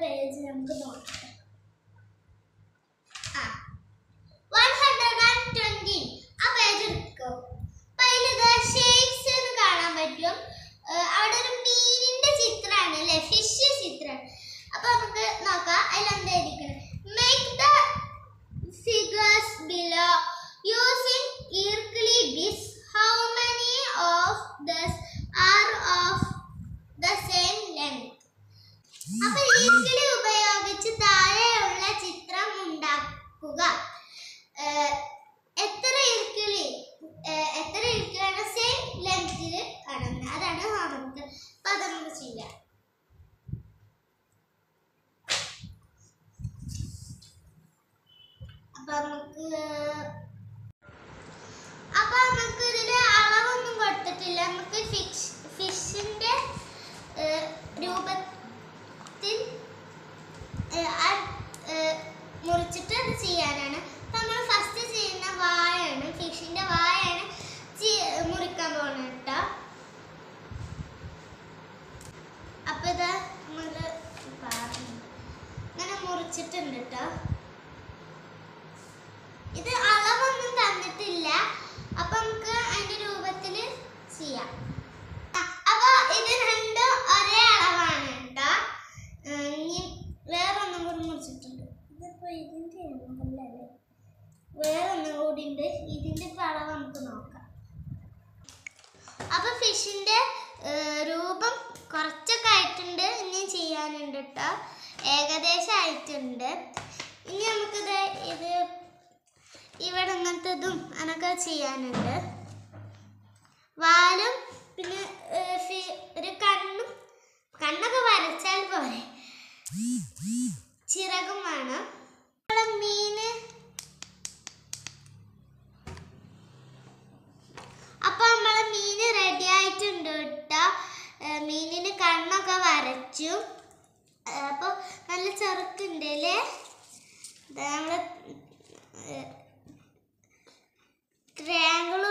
Page നമുക്ക് നോക്കാം. 120 ആ പേജ് എടുക്കും. അപ്പൊ അതിലിത് ഷേപ്സ് എന്ന് കാണാൻ പറ്റും. അവിടെ ഒരു മീനിന്റെ ചിത്രമാണ് അല്ലെ, ഫിഷ് ചിത്രം. അപ്പൊ നമുക്ക് നോക്കാം അതിലെന്തായിരിക്കണം. Make the figures below using Euclides. How many of these are of the same length? അപ്പോൾ Euclid ഉപയോഗിച്ച് താഴെയുള്ള ചിത്രം ഉണ്ടാക്കുക. എത്ര Euclid സെയിം ലെങ്ത്തിൽ കാണുന്നത്, അതാണ് നമുക്ക്. അപ്പോൾ അത് നമുക്ക് ചെയ്യാം. അപ്പൊ നമുക്ക് ഇതില് അളവൊന്നും കൊടുത്തിട്ടില്ല. നമുക്ക് ഫിഷിന്റെ രൂപത്തിൽ മുറിച്ചിട്ട് അത് ചെയ്യാനാണ്. അപ്പൊ നമ്മൾ ഫസ്റ്റ് ചെയ്യുന്ന വായാണ്, ഫിഷിന്റെ വായാണ് മുറിക്കാൻ പോകുന്നത് കേട്ടോ. അപ്പൊ ഇത് നമ്മള് ഇങ്ങനെ മുറിച്ചിട്ടുണ്ട് കേട്ടോ. ഇത് അളവൊന്നും തന്നിട്ടില്ല. അപ്പൊ നമുക്ക് അതിന്റെ രൂപത്തിൽ ചെയ്യാം. അപ്പൊ ഇത് രണ്ടും ഒരേ അളവാണ് കേട്ടോ. ഇനി വേറൊന്നും കൂടി മുറിച്ചിട്ടുണ്ട്. ഇതിപ്പോ ഇതിന്റെ അല്ലേ, വേറൊന്നും കൂടി ഉണ്ട്. ഇതിന്റെ അളവ് നമുക്ക് നോക്കാം. അപ്പൊ ഫിഷിന്റെ രൂപം കുറച്ചൊക്കെ ആയിട്ടുണ്ട്, ഇനി ചെയ്യാനുണ്ട് കേട്ടോ. ഏകദേശം ആയിട്ടുണ്ട്. ഇനി നമുക്കിത് ഇവിടെ ഇങ്ങനത്തതും അനൊക്കെ ചെയ്യാനുണ്ട്. വാലും പിന്നെ ഒരു കണ്ണൊക്കെ വരച്ചാൽ പോലെ ചിറകും വേണം. മീന് അപ്പൊ നമ്മളെ മീന് റെഡി ആയിട്ടുണ്ട് കേട്ടോ. മീനിന് കണ്ണൊക്കെ വരച്ചു. അപ്പൊ നല്ല ചെറുക്കുണ്ട് അല്ലേ. നമ്മള് ട്രയാങ്കിൾ